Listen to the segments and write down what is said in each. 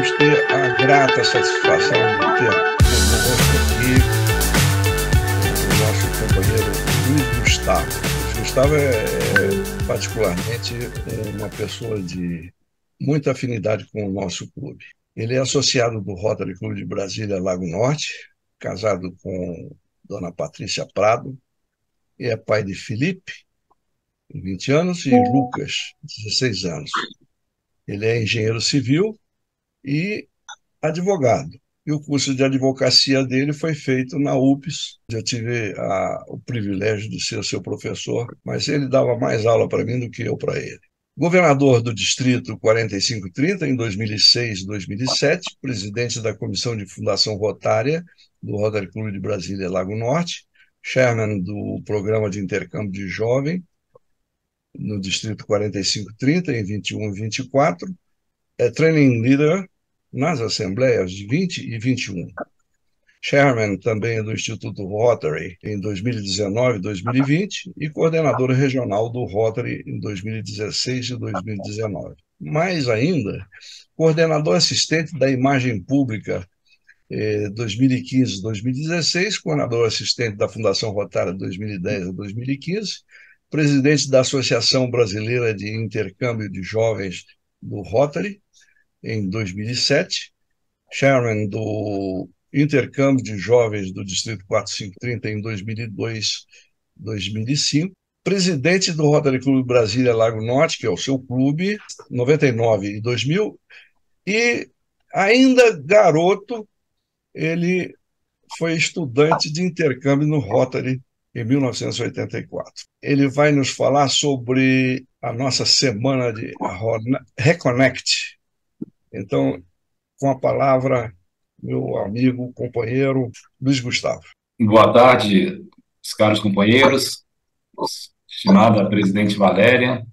vamos ter a grata satisfação de ter conosco aqui o nosso companheiro Luiz Gustavo. Luiz Gustavo é particularmente uma pessoa de muita afinidade com o nosso clube. Ele é associado do Rotary Clube de Brasília, Lago Norte, casado com dona Patrícia Prado, e é pai de Felipe, 20 anos, e Lucas, 16 anos. Ele é engenheiro civil e advogado. E o curso de advocacia dele foi feito na UPS. Eu tive o privilégio de ser seu professor, mas ele dava mais aula para mim do que eu para ele. Governador do Distrito 4530 em 2006 e 2007, presidente da Comissão de Fundação Rotária do Rotary Clube de Brasília, Lago Norte, chairman do Programa de Intercâmbio de Jovem no Distrito 4530 em 21 e 24, é training leader nas assembleias de 20 e 21. Chairman também do Instituto Rotary em 2019 e 2020 e coordenador regional do Rotary em 2016 e 2019. Mais ainda, coordenador assistente da imagem pública 2015-2016, coordenador assistente da Fundação Rotária 2010 a 2015, presidente da Associação Brasileira de Intercâmbio de Jovens do Rotary em 2007, chairman do Intercâmbio de Jovens do Distrito 4530 em 2002-2005, presidente do Rotary Clube Brasília Lago Norte, que é o seu clube, 99 e 2000, e ainda garoto, ele foi estudante de intercâmbio no Rotary em 1984. Ele vai nos falar sobre a nossa semana de Reconnect. Então, com a palavra, meu amigo, companheiro, Luiz Gustavo. Boa tarde, os caros companheiros, estimada presidente Valéria.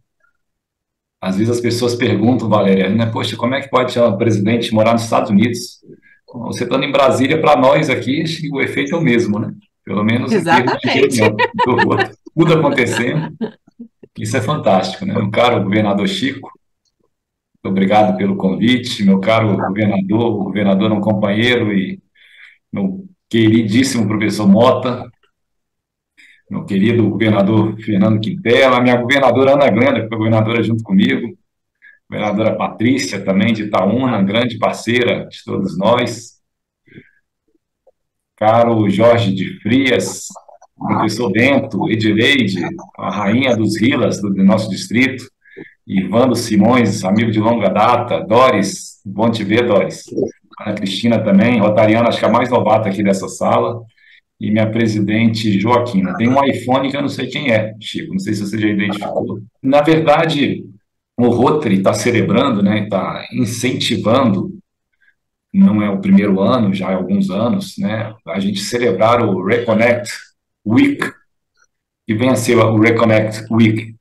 Às vezes as pessoas perguntam, Valéria, né, poxa, como é que pode o presidente morar nos Estados Unidos? Você estando em Brasília, para nós aqui, acho que o efeito é o mesmo, né? Pelo menos em termos de reunião, tudo acontecendo. Isso é fantástico, né? Meu caro governador Chico, obrigado pelo convite, meu caro governador, o governador é um companheiro, e meu queridíssimo professor Mota, meu querido governador Fernando Quintela, minha governadora Ana Glenda, que foi governadora junto comigo, governadora Patrícia, também de Itaúna, grande parceira de todos nós, caro Jorge de Frias, professor Bento, Edileide, a rainha dos Rilas do nosso distrito, Ivando Simões, amigo de longa data, Doris, bom te ver, Doris, Ana Cristina também, rotariana, acho que a mais novata aqui dessa sala, e minha presidente Joaquina. Tem um iPhone que eu não sei quem é, Chico, não sei se você já identificou. Na verdade, o Rotary está celebrando, né, está incentivando, não é o primeiro ano, já há alguns anos, né, a gente celebrar o Reconnect Week, que vem a ser o Reconnect Week.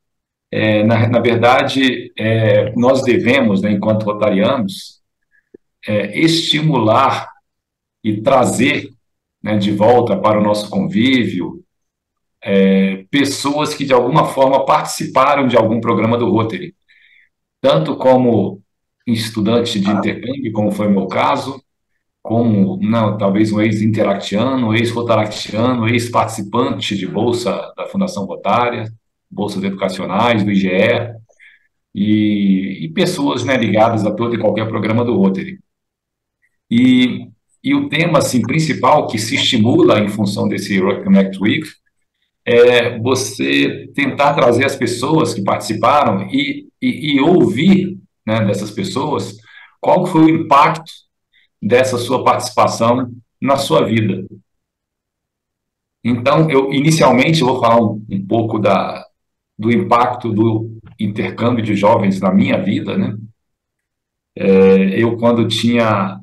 Na verdade, nós devemos, né, enquanto rotarianos, estimular e trazer, né, de volta para o nosso convívio pessoas que de alguma forma participaram de algum programa do Rotary, tanto como estudante de intercâmbio, como foi o meu caso, como talvez um ex-interactiano, ex-rotaractiano, ex-participante de bolsa da Fundação Rotária, bolsas educacionais, do IGE, e pessoas, né, ligadas a todo e qualquer programa do Rotary. E o tema assim, principal que se estimula em função desse Reconnect Week é você tentar trazer as pessoas que participaram e ouvir, né, dessas pessoas qual foi o impacto dessa sua participação na sua vida. Então, inicialmente, eu vou falar um pouco do impacto do intercâmbio de jovens na minha vida, né? Eu, quando tinha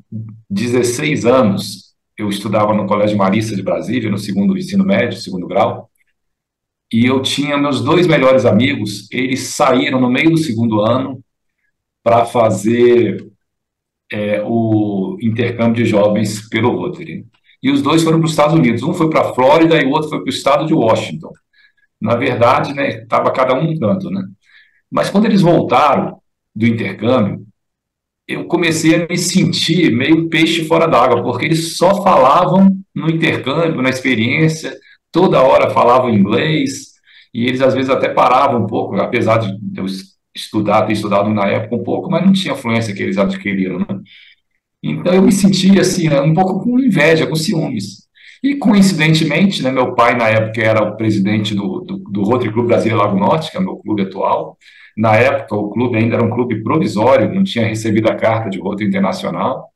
16 anos, eu estudava no Colégio Marista de Brasília, no segundo ensino médio, segundo grau, e eu tinha meus dois melhores amigos, eles saíram no meio do segundo ano para fazer o intercâmbio de jovens pelo Rotary. E os dois foram para os Estados Unidos, um foi para a Flórida e o outro foi para o estado de Washington. Na verdade, né, estava cada um num canto, né? Mas quando eles voltaram do intercâmbio, eu comecei a me sentir meio peixe fora d'água, porque eles só falavam no intercâmbio, na experiência, toda hora falavam inglês, e eles às vezes até paravam um pouco, apesar de eu estudar, ter estudado na época um pouco, mas não tinha a fluência que eles adquiriram, né? Então eu me sentia assim, um pouco com inveja, com ciúmes. E coincidentemente, né, meu pai na época era o presidente do Rotary Clube Brasília Lago Norte, que é o meu clube atual. Na época o clube ainda era um clube provisório, não tinha recebido a carta de Rotary Internacional.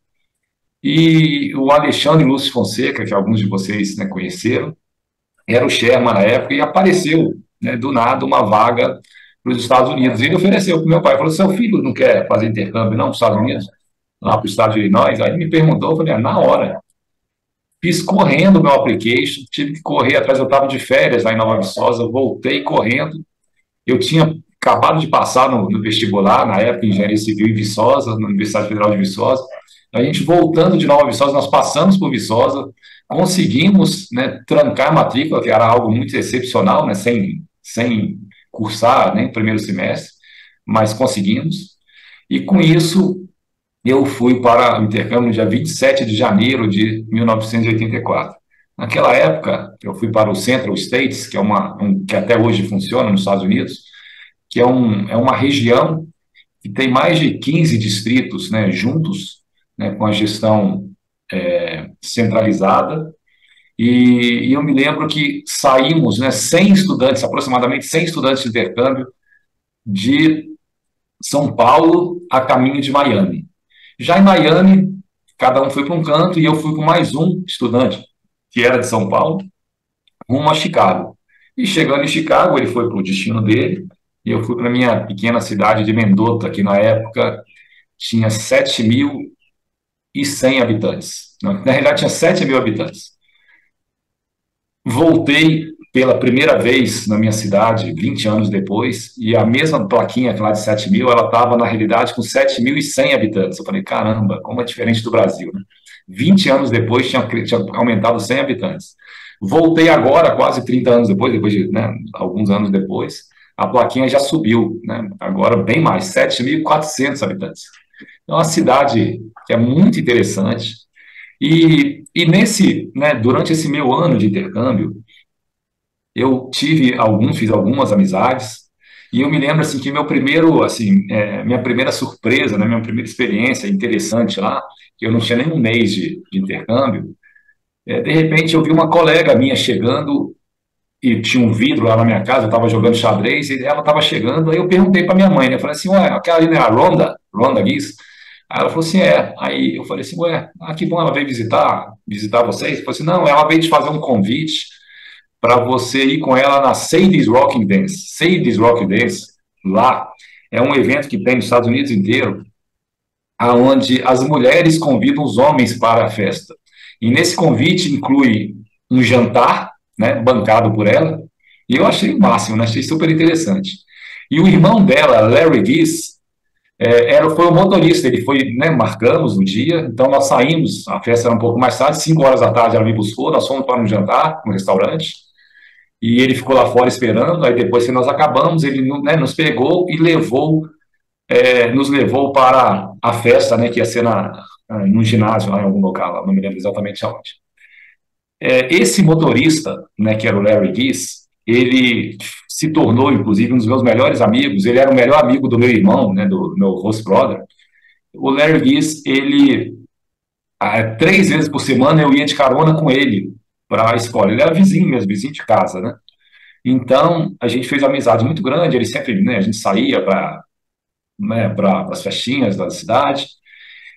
E o Alexandre Lúcio Fonseca, que alguns de vocês, né, conheceram, era o chairman na época e apareceu, né, do nada uma vaga para os Estados Unidos. E ele ofereceu para o meu pai, falou: seu filho não quer fazer intercâmbio não para os Estados Unidos? Lá para o estado de Illinois? Aí ele me perguntou, eu falei: na hora. Fiz correndo o meu application, tive que correr atrás, eu estava de férias lá em Nova Viçosa, voltei correndo. Eu tinha acabado de passar no vestibular, na época, em Engenharia Civil em Viçosa, na Universidade Federal de Viçosa. A gente voltando de Nova Viçosa, nós passamos por Viçosa, conseguimos, né, trancar a matrícula, que era algo muito excepcional, né, sem cursar nem o primeiro semestre, mas conseguimos. E com isso, eu fui para o intercâmbio no dia 27 de janeiro de 1984. Naquela época, eu fui para o Central States, que que até hoje funciona nos Estados Unidos, que é uma região que tem mais de 15 distritos, né, juntos, né, com a gestão centralizada. E eu me lembro que saímos, né, 100 estudantes, aproximadamente 100 estudantes de intercâmbio, de São Paulo a caminho de Miami. Já em Miami, cada um foi para um canto e eu fui com mais um estudante, que era de São Paulo, rumo a Chicago. E chegando em Chicago, ele foi para o destino dele, e eu fui para a minha pequena cidade de Mendota, que na época tinha 7.100 habitantes. Na realidade, tinha 7.000 habitantes. Voltei pela primeira vez na minha cidade, 20 anos depois, e a mesma plaquinha lá de 7.000, ela estava, na realidade, com 7.100 habitantes. Eu falei: caramba, como é diferente do Brasil, né? 20 anos depois tinha aumentado 100 habitantes. Voltei agora, quase 30 anos depois de, né, alguns anos depois, a plaquinha já subiu, né? Agora bem mais, 7.400 habitantes. É uma cidade que é muito interessante. E né, durante esse meu ano de intercâmbio, eu fiz algumas amizades, e eu me lembro assim que minha primeira surpresa, né, minha primeira experiência interessante lá, que eu não tinha nem um mês de intercâmbio, de repente eu vi uma colega minha chegando e tinha um vidro lá na minha casa, eu estava jogando xadrez e ela estava chegando, aí eu perguntei para minha mãe, né, eu falei assim: ué, aquela ali não é a Rhonda Guiz? Aí ela falou assim: é. Aí eu falei assim: ué, que bom, ela veio visitar vocês? Eu falei assim: não, ela veio te fazer um convite para você ir com ela na Sadie's Rocking Dance. Sadie's Rocking Dance, lá, é um evento que tem nos Estados Unidos inteiro, onde as mulheres convidam os homens para a festa. E nesse convite inclui um jantar, né, bancado por ela, e eu achei o máximo, né, achei super interessante. E o irmão dela, Larry Gies, foi o motorista, ele foi, né, marcamos no dia, então nós saímos, a festa era um pouco mais tarde, 5 horas da tarde ela me buscou, nós fomos para um jantar, um restaurante, e ele ficou lá fora esperando. Aí depois que nós acabamos, ele, né, nos pegou e nos levou para a festa, né, que ia ser num ginásio, lá em algum local, não me lembro exatamente aonde. Esse motorista, né, que era o Larry Gies, ele se tornou, inclusive, um dos meus melhores amigos. Ele era o melhor amigo do meu irmão, né, do meu host brother. O Larry Gies, ele, 3 vezes por semana eu ia de carona com ele para a escola. Ele era vizinho mesmo, vizinho de casa, né? Então, a gente fez uma amizade muito grande. Ele sempre, né, a gente saía para, né, para as festinhas da cidade.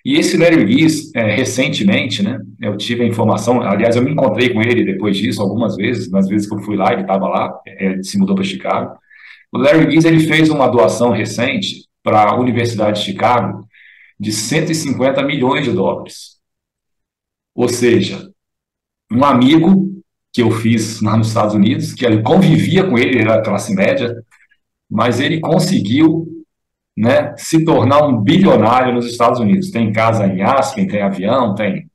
E esse Larry Gies, recentemente, né, eu tive a informação, aliás, eu me encontrei com ele depois disso algumas vezes, nas vezes que eu fui lá, ele estava lá, se mudou para Chicago. O Larry Gies, ele fez uma doação recente para a Universidade de Chicago de 150 milhões de dólares. Ou seja, um amigo que eu fiz lá nos Estados Unidos, que ele convivia com ele era classe média, mas ele conseguiu, né, se tornar um bilionário nos Estados Unidos. Tem casa em Aspen, tem avião, tem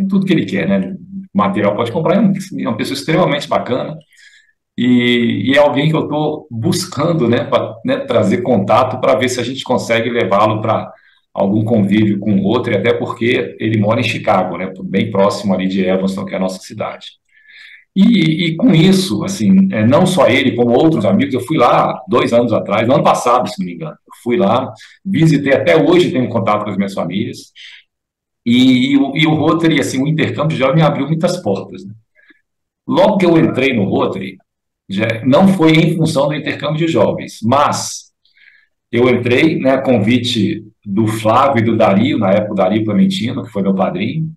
tudo que ele quer, né? Material pode comprar, é uma pessoa extremamente bacana, e é alguém que eu estou buscando, né, para, né, trazer contato para ver se a gente consegue levá-lo para algum convívio com o Rotary, até porque ele mora em Chicago, né, bem próximo ali de Evanston, que é a nossa cidade. E com isso, assim, não só ele, como outros amigos, eu fui lá 2 anos atrás, no ano passado, se não me engano, eu fui lá, visitei, até hoje tenho contato com as minhas famílias, e o Rotary, assim, o intercâmbio já me abriu muitas portas, né? Logo que eu entrei no Rotary, não foi em função do intercâmbio de jovens, mas eu entrei, né, a convite do Flávio e do Dario, na época o Dario Clementino, que foi meu padrinho,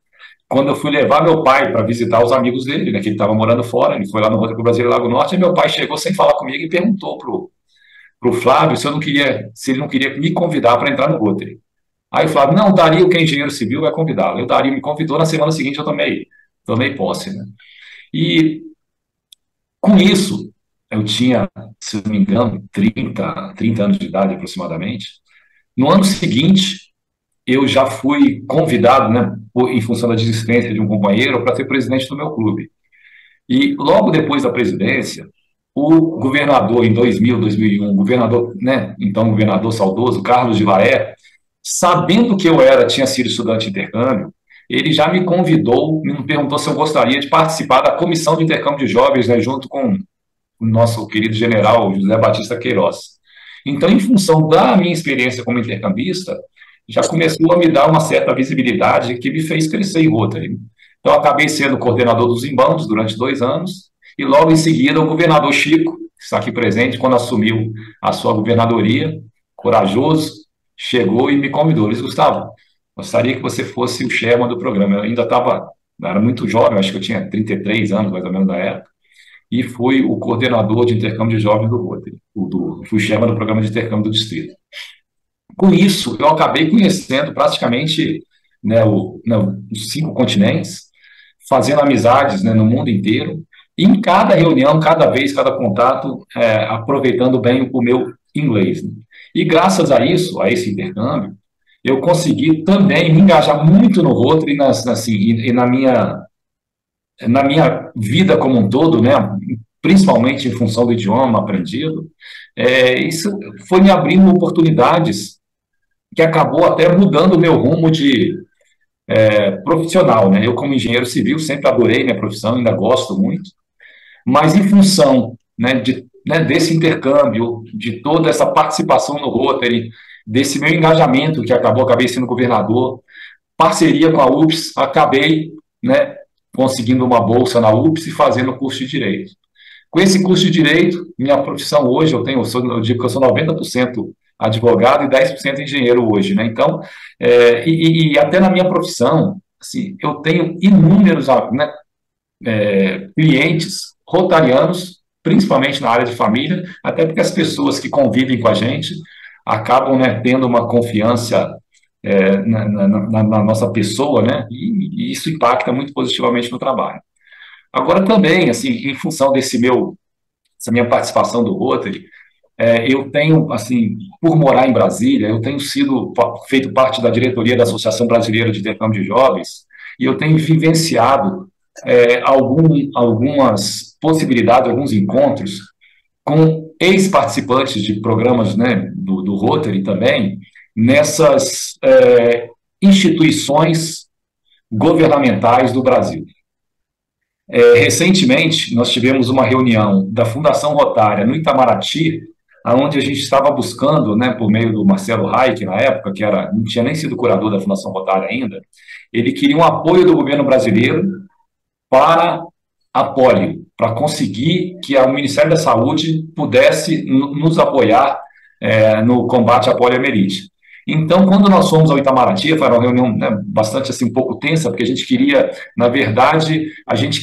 quando eu fui levar meu pai para visitar os amigos dele, né, que ele estava morando fora, ele foi lá no Rotary Brasil Lago Norte, e meu pai chegou sem falar comigo e perguntou pro Flávio se ele não queria me convidar para entrar no Rotary. Aí o Flávio, não, o Dario, que é engenheiro civil, vai convidá-lo. E o Dario me convidou, na semana seguinte eu tomei posse, né? E com isso, eu tinha, se não me engano, 30 anos de idade aproximadamente. No ano seguinte, eu já fui convidado, né, em função da desistência de um companheiro, para ser presidente do meu clube. E logo depois da presidência, o governador, em 2001, governador, né, então governador saudoso, Carlos de Laé, sabendo que tinha sido estudante de intercâmbio, ele já me convidou, me perguntou se eu gostaria de participar da comissão de intercâmbio de jovens, né, junto com o nosso querido general José Batista Queiroz. Então, em função da minha experiência como intercambista, já começou a me dar uma certa visibilidade que me fez crescer em Rotary. Então, acabei sendo coordenador dos Imbandos durante 2 anos, e logo em seguida o governador Chico, que está aqui presente, quando assumiu a sua governadoria, corajoso, chegou e me convidou. Luiz Gustavo, gostaria que você fosse o chairman do programa. Eu ainda era muito jovem, acho que eu tinha 33 anos, mais ou menos, na época, e fui o coordenador de intercâmbio de jovens do Rotary, fui chairman do programa de intercâmbio do distrito. Com isso, eu acabei conhecendo praticamente, né, os 5 continentes, fazendo amizades, né, no mundo inteiro, e em cada reunião, cada vez, cada contato, aproveitando bem o meu inglês, né? E graças a isso, a esse intercâmbio, eu consegui também me engajar muito no Rotary e na minha vida como um todo, né, principalmente em função do idioma aprendido. Isso foi me abrindo oportunidades que acabou até mudando o meu rumo de profissional, né? Eu, como engenheiro civil, sempre adorei minha profissão, ainda gosto muito, mas em função, né, desse intercâmbio, de toda essa participação no Rotary, desse meu engajamento, que acabei sendo governador, parceria com a UFS, acabei, né, conseguindo uma bolsa na UFS e fazendo o curso de Direito. Com esse curso de Direito, minha profissão hoje, eu digo que eu sou 90% advogado e 10% engenheiro hoje, né? Então, e até na minha profissão, assim, eu tenho inúmeros, né, clientes rotarianos, principalmente na área de família, até porque as pessoas que convivem com a gente acabam, né, tendo uma confiança na nossa pessoa, né, e isso impacta muito positivamente no trabalho. Agora também, assim, em função dessa minha participação do Rotary, eu tenho, assim, por morar em Brasília, eu tenho feito parte da diretoria da Associação Brasileira de Intercâmbio de Jovens, e eu tenho vivenciado algumas possibilidades, alguns encontros com ex-participantes de programas, né, do Rotary também, nessas instituições governamentais do Brasil. Recentemente, nós tivemos uma reunião da Fundação Rotária no Itamaraty, onde a gente estava buscando, né, por meio do Marcelo Reich, na época, que não tinha nem sido curador da Fundação Rotária ainda, ele queria um apoio do governo brasileiro para a polio, para conseguir que o Ministério da Saúde pudesse nos apoiar no combate à poliomielite. Então, quando nós fomos ao Itamaraty, foi uma reunião, né, bastante, assim, um pouco tensa, porque a gente queria, na verdade,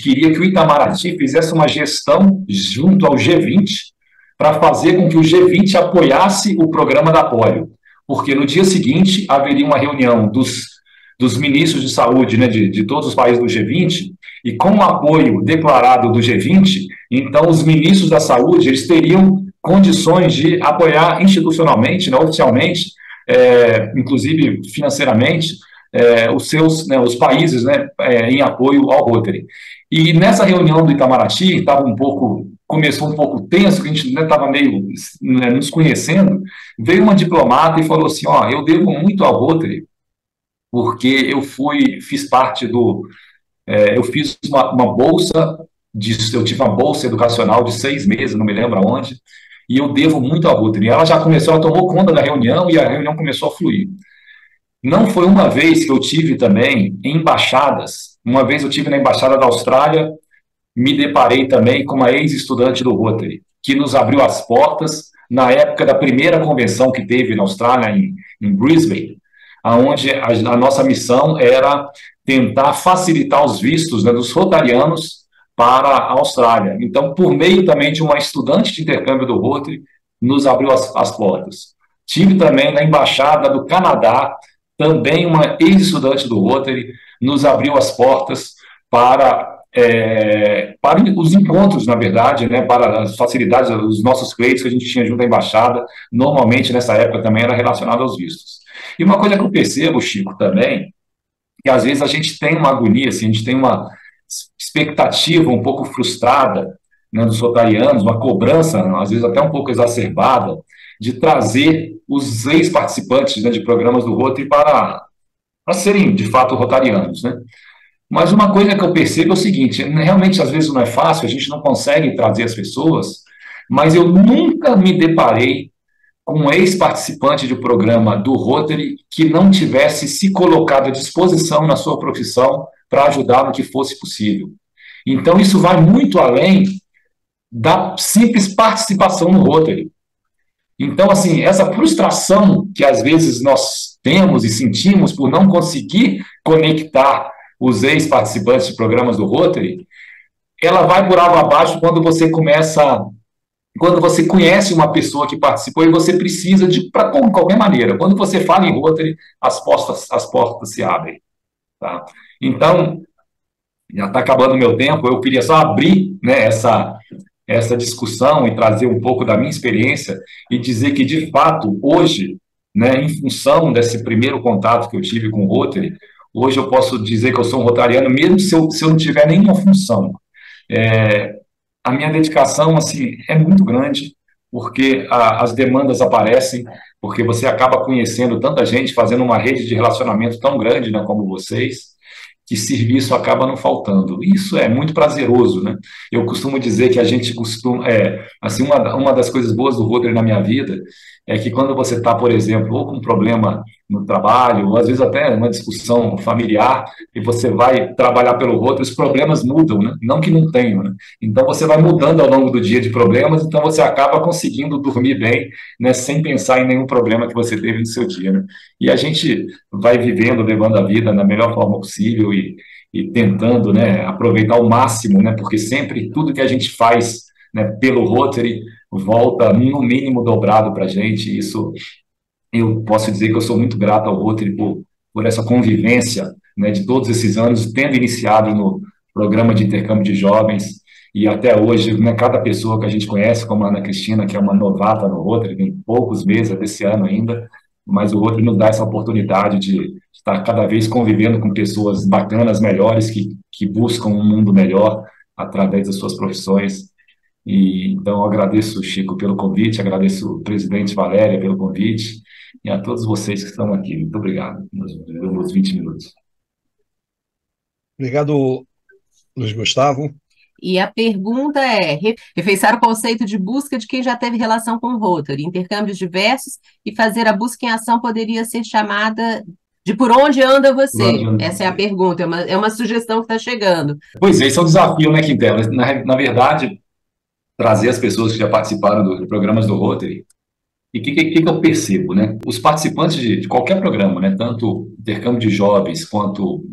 que o Itamaraty fizesse uma gestão junto ao G20 para fazer com que o G20 apoiasse o programa da polio, porque no dia seguinte haveria uma reunião dos ministros de saúde, né, de todos os países do G20, e com o apoio declarado do G20, então os ministros da saúde eles teriam condições de apoiar institucionalmente, né, oficialmente, inclusive financeiramente, os países, né, em apoio ao Rotary. E nessa reunião do Itamaraty, estava um pouco começou um pouco tenso, que a gente estava meio, né, nos conhecendo, veio uma diplomata e falou assim, ó, eu devo muito ao Rotary, porque fiz parte eu fiz uma bolsa, eu tive uma bolsa educacional de 6 meses, não me lembro aonde, e eu devo muito ao Rotary. Ela já ela tomou conta da reunião e a reunião começou a fluir. Não foi uma vez que eu tive também em embaixadas, uma vez eu tive na Embaixada da Austrália, me deparei também com uma ex-estudante do Rotary, que nos abriu as portas na época da primeira convenção que teve na Austrália, em Brisbane, onde a nossa missão era tentar facilitar os vistos, né, dos rotarianos para a Austrália. Então, por meio também de uma estudante de intercâmbio do Rotary, nos abriu as portas. Tive também na Embaixada do Canadá, também uma ex-estudante do Rotary, nos abriu as portas para os encontros, na verdade, né, para as facilidades, os nossos pleitos que a gente tinha junto à embaixada, normalmente nessa época também era relacionado aos vistos. E uma coisa que eu percebo, Chico, também, que às vezes a gente tem uma agonia, assim, a gente tem uma expectativa um pouco frustrada, né, dos rotarianos, uma cobrança, às vezes até um pouco exacerbada, de trazer os ex-participantes, né, de programas do Rotary para serem, de fato, rotarianos, né? Mas uma coisa que eu percebo é o seguinte, realmente às vezes não é fácil, a gente não consegue trazer as pessoas, mas eu nunca me deparei com um ex-participante de programa do Rotary que não tivesse se colocado à disposição na sua profissão para ajudar no que fosse possível. Então isso vai muito além da simples participação no Rotary. Então, assim, essa frustração que às vezes nós temos e sentimos por não conseguir conectar os ex-participantes de programas do Rotary, ela vai por água abaixo quando você conhece uma pessoa que participou e você precisa de qualquer maneira. Quando você fala em Rotary, as portas se abrem. Tá? Então, já está acabando o meu tempo, eu queria só abrir, né, essa discussão e trazer um pouco da minha experiência e dizer que, de fato, hoje, né, em função desse primeiro contato que eu tive com o Rotary, hoje eu posso dizer que eu sou um rotariano, mesmo se eu não tiver nenhuma função. A minha dedicação, assim, é muito grande, porque as demandas aparecem, porque você acaba conhecendo tanta gente, fazendo uma rede de relacionamento tão grande, né, como vocês, que serviço acaba não faltando. Isso é muito prazeroso, né? Eu costumo dizer que a gente costuma... assim, uma das coisas boas do Rotary na minha vida é que quando você está, por exemplo, ou com um problema no trabalho, ou às vezes até uma discussão familiar, e você vai trabalhar pelo Rotary, os problemas mudam, né? Não que não tenham, né? Então você vai mudando ao longo do dia de problemas, então você acaba conseguindo dormir bem, né? Sem pensar em nenhum problema que você teve no seu dia, né? E a gente vai vivendo, levando a vida na melhor forma possível e tentando, né, aproveitar ao máximo, né? Porque sempre tudo que a gente faz, né, pelo Rotary volta no mínimo dobrado para a gente. Isso eu posso dizer que eu sou muito grato ao Rotary por essa convivência, né, de todos esses anos, tendo iniciado no programa de intercâmbio de jovens e até hoje, né, cada pessoa que a gente conhece, como a Ana Cristina, que é uma novata no Rotary, tem poucos meses desse ano ainda, mas o Rotary nos dá essa oportunidade de estar cada vez convivendo com pessoas bacanas, melhores, que buscam um mundo melhor através das suas profissões. E então eu agradeço, Chico, pelo convite, agradeço o presidente Valéria pelo convite e a todos vocês que estão aqui. Muito obrigado pelos 20 minutos. Obrigado, Luiz Gustavo. E a pergunta é: refeiçar o conceito de busca de quem já teve relação com o Rotary, intercâmbios diversos, e fazer a busca em ação poderia ser chamada de por onde anda você? Essa é a pergunta, é uma sugestão que está chegando. Pois é, esse é um desafio, né, Quintela? Na verdade, trazer as pessoas que já participaram de programas do Rotary. E o que eu percebo, né? Os participantes de qualquer programa, né, tanto intercâmbio de jovens, quanto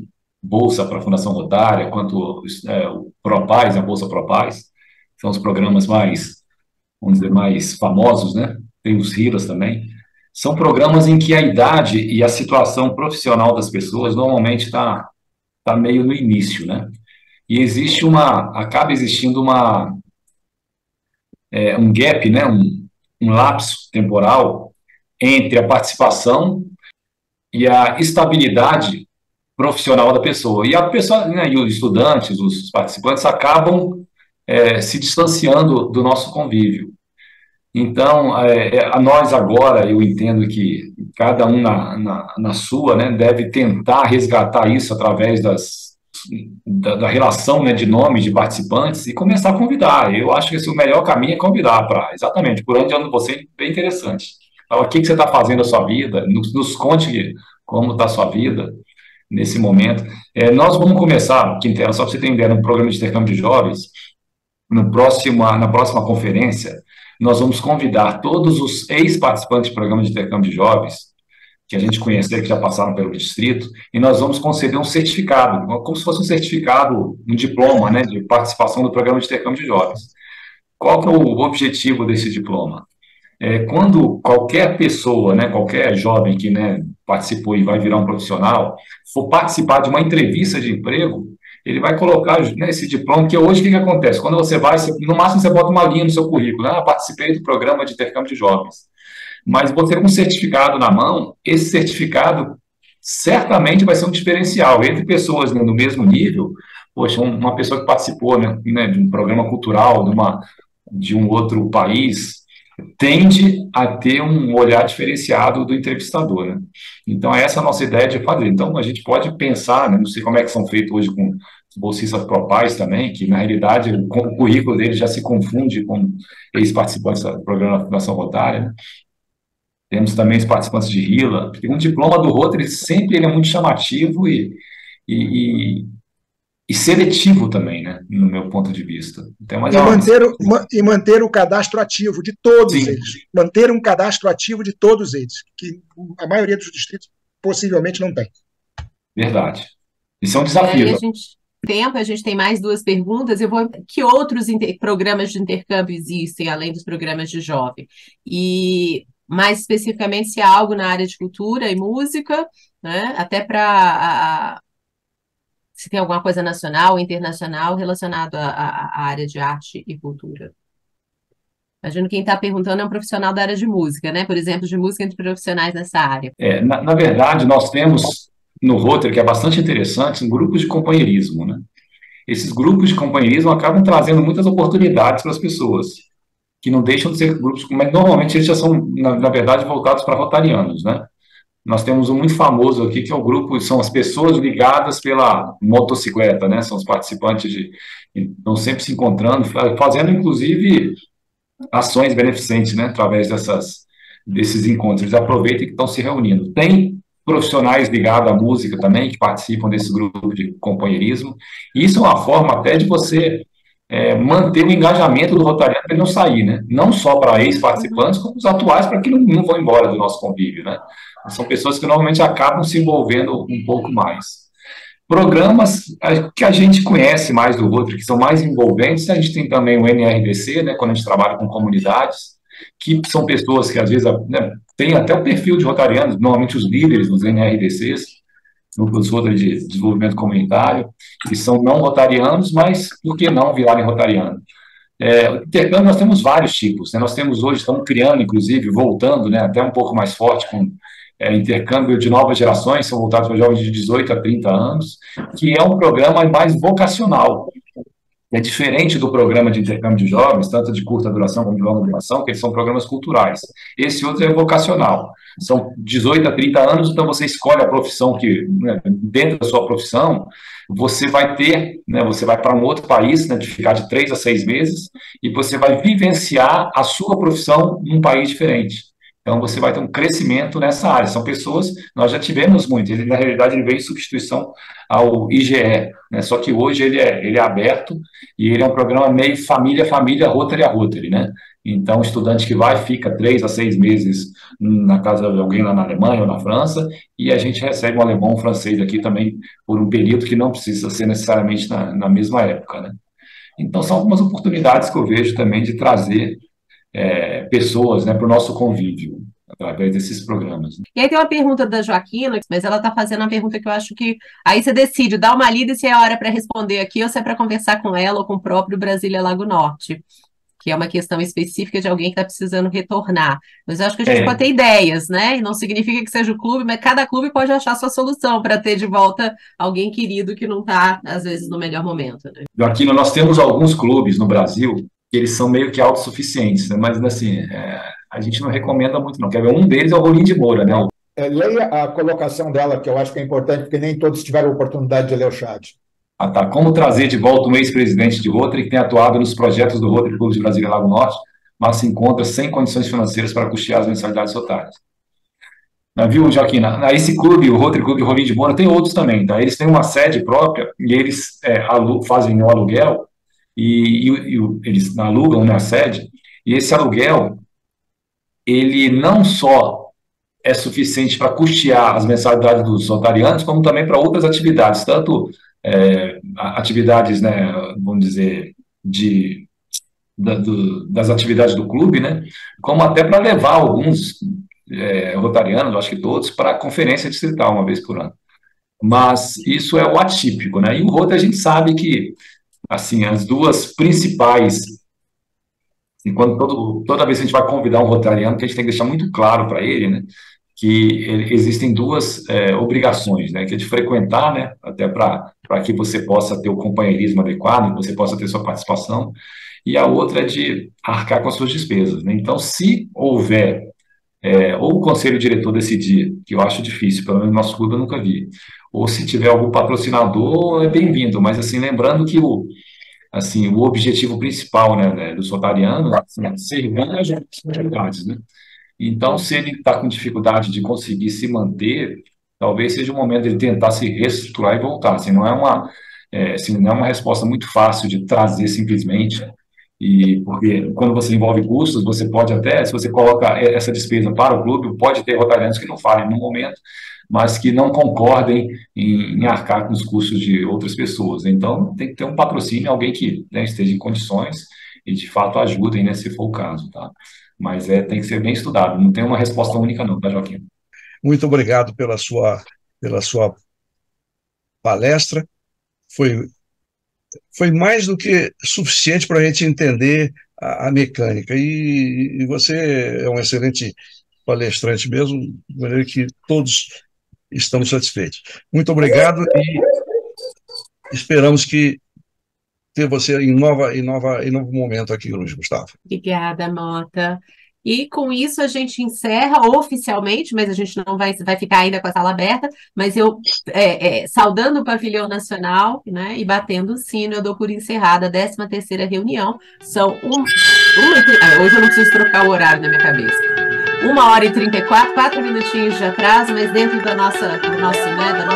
Bolsa para a Fundação Rotária, quanto o ProPaz, a Bolsa ProPaz, são os programas mais, vamos dizer, mais famosos, né? Tem os RIRAs também. São programas em que a idade e a situação profissional das pessoas normalmente está meio no início, né? E acaba existindo um gap, né? Um lapso temporal entre a participação e a estabilidade profissional da pessoa. E a pessoa, né, e os estudantes, os participantes acabam se distanciando do nosso convívio. Então, a nós agora, eu entendo que cada um na sua, né, deve tentar resgatar isso através da relação, né, de nomes de participantes e começar a convidar. Eu acho que esse, o melhor caminho é convidar para, exatamente, por onde anda você, é bem interessante. Então, o que você está fazendo na sua vida? Nos conte como está a sua vida nesse momento. Nós vamos começar, Quintela, só para você ter ideia, no programa de intercâmbio de jovens, na próxima conferência, nós vamos convidar todos os ex-participantes do programa de intercâmbio de jovens, que a gente conhecer, que já passaram pelo distrito, e nós vamos conceder um certificado, como se fosse um certificado, um diploma, né, de participação do programa de intercâmbio de jovens. Qual que é o objetivo desse diploma? Quando qualquer pessoa, né, qualquer jovem que, né, participou e vai virar um profissional, for participar de uma entrevista de emprego, ele vai colocar, né, esse diploma, que hoje o que acontece? Quando você vai, no máximo você bota uma linha no seu currículo, né? Participei do programa de intercâmbio de jovens. Mas você com um certificado na mão, esse certificado certamente vai ser um diferencial entre pessoas, né, do mesmo nível. Poxa, uma pessoa que participou, né, de um programa cultural de um outro país, tende a ter um olhar diferenciado do entrevistador, né? Então, essa é a nossa ideia de fazer. Então, a gente pode pensar, né, não sei como é que são feitos hoje com bolsistas propais também, que, na realidade, o currículo deles já se confunde com ex-participantes do programa da Fundação Rotária, né? Temos também os participantes de RILA, porque um diploma do Rotary sempre ele é muito chamativo e seletivo também, né, no meu ponto de vista. Então, mas manter o cadastro ativo de todos Sim. eles. Manter um cadastro ativo de todos eles, que a maioria dos distritos possivelmente não tem. Verdade. Isso é um desafio. A gente tem mais duas perguntas. Que outros programas de intercâmbio existem, além dos programas de jovem? E, mais especificamente, se há algo na área de cultura e música, né, até para... se tem alguma coisa nacional ou internacional relacionado à área de arte e cultura. Imagino que quem está perguntando é um profissional da área de música, né? Por exemplo, de música entre profissionais nessa área. Na verdade, nós temos no Rotary, que é bastante interessante, grupos de companheirismo, né? Esses grupos de companheirismo acabam trazendo muitas oportunidades para as pessoas, que não deixam de ser grupos, mas normalmente eles já são, na verdade, voltados para rotarianos, né? Nós temos um muito famoso aqui, que é o grupo, são as pessoas ligadas pela motocicleta, né? São os participantes estão sempre se encontrando, fazendo, inclusive, ações beneficentes, né? Através desses encontros. Eles aproveitam que estão se reunindo. Tem profissionais ligados à música também, que participam desse grupo de companheirismo. E isso é uma forma até de você manter o engajamento do rotariano para ele não sair, né? Não só para ex-participantes, como os atuais, para que não vão embora do nosso convívio, né? São pessoas que normalmente acabam se envolvendo um pouco mais. Programas que a gente conhece mais do Rotary, que são mais envolventes, a gente tem também o NRDC, né, quando a gente trabalha com comunidades, que são pessoas que, às vezes, né, têm até o perfil de rotarianos, normalmente os líderes dos NRDCs, núcleos Rotary de desenvolvimento comunitário, que são não rotarianos, mas por que não virarem rotarianos? Intercâmbio nós temos vários tipos, né? Nós temos hoje, estamos criando, inclusive, voltando, né, até um pouco mais forte com intercâmbio de novas gerações, são voltados para jovens de 18 a 30 anos, que é um programa mais vocacional. É diferente do programa de intercâmbio de jovens, tanto de curta duração como de longa duração, que eles são programas culturais. Esse outro é vocacional. São 18 a 30 anos, então você escolhe a profissão que, né, dentro da sua profissão, você vai ter, né, você vai para um outro país, né, de ficar de 3 a 6 meses, e você vai vivenciar a sua profissão num país diferente. Então, você vai ter um crescimento nessa área. São pessoas, nós já tivemos muito, na realidade ele veio em substituição ao IGE, né? Só que hoje ele é aberto e ele é um programa meio família, Rotary a Rotary, né? Então, o estudante que vai, fica 3 a 6 meses na casa de alguém lá na Alemanha ou na França, e a gente recebe um alemão, um francês aqui também por um período que não precisa ser necessariamente na mesma época, né? Então, são algumas oportunidades que eu vejo também de trazer pessoas, né, para o nosso convívio, através desses programas. E aí tem uma pergunta da Joaquina, mas ela está fazendo uma pergunta que eu acho que aí você decide, dá uma lida se é a hora para responder aqui ou se é para conversar com ela ou com o próprio Brasília Lago Norte. que é uma questão específica de alguém que está precisando retornar. Mas eu acho que a gente pode ter ideias, né? E não significa que seja o clube, mas cada clube pode achar sua solução para ter de volta alguém querido que não está, às vezes, no melhor momento, né? Joaquim, nós temos alguns clubes no Brasil que eles são meio que autossuficientes, né? Mas, assim, a gente não recomenda muito, não. Quer ver? Um deles é o Rolim de Moura, né? Leia a colocação dela, que eu acho que é importante, porque nem todos tiveram a oportunidade de ler o chat. Tá. Como trazer de volta um ex-presidente de Rotary que tem atuado nos projetos do Rotary Clube de Brasília Lago Norte, mas se encontra sem condições financeiras para custear as mensalidades rotárias. Viu, Joaquim? Esse clube, o Rotary Clube de Rolim de Moura, tem outros também, tá? Eles têm uma sede própria e eles fazem o aluguel e eles alugam na sede, e esse aluguel, ele não só é suficiente para custear as mensalidades dos rotarianos, como também para outras atividades, tanto atividades, né, vamos dizer, das atividades do clube, né, como até para levar alguns rotarianos, acho que todos, para a conferência distrital uma vez por ano. Mas isso é o atípico, né, e o Rotary a gente sabe que, assim, as duas principais, assim, toda vez que a gente vai convidar um rotariano, que a gente tem que deixar muito claro para ele, né, que existem duas obrigações, né, que é de frequentar, né, até para que você possa ter o companheirismo adequado, que você possa ter sua participação, e a outra é de arcar com as suas despesas, né. Então, se houver, ou o conselho diretor decidir, que eu acho difícil, pelo menos no nosso clube eu nunca vi, ou se tiver algum patrocinador, é bem-vindo, mas, assim, lembrando que o objetivo principal, né, do rotariano é servir as atividades, né. Então, se ele está com dificuldade de conseguir se manter, talvez seja o momento de ele tentar se reestruturar e voltar. Assim, não é uma resposta muito fácil de trazer simplesmente, porque quando você envolve custos, você pode até, se você coloca essa despesa para o clube, pode ter rotarianos que não falem no momento, mas que não concordem em arcar com os custos de outras pessoas. Então, tem que ter um patrocínio, alguém que, né, esteja em condições e, de fato, ajudem, né, se for o caso, tá? Mas tem que ser bem estudado, não tem uma resposta única não, tá, Joaquim? Muito obrigado pela sua palestra. Foi mais do que suficiente para a gente entender a mecânica. E você é um excelente palestrante mesmo, de maneira que todos estamos satisfeitos. Muito obrigado e esperamos ter você em novo momento aqui, Luiz Gustavo. Obrigada, Mota. E com isso a gente encerra oficialmente, mas a gente não vai ficar ainda com a sala aberta, mas eu, saudando o Pavilhão Nacional, né, e batendo o sino, eu dou por encerrada a 13ª reunião. São hoje eu não preciso trocar o horário na minha cabeça. 1h34, 4 minutinhos de atraso, mas dentro da nossa margem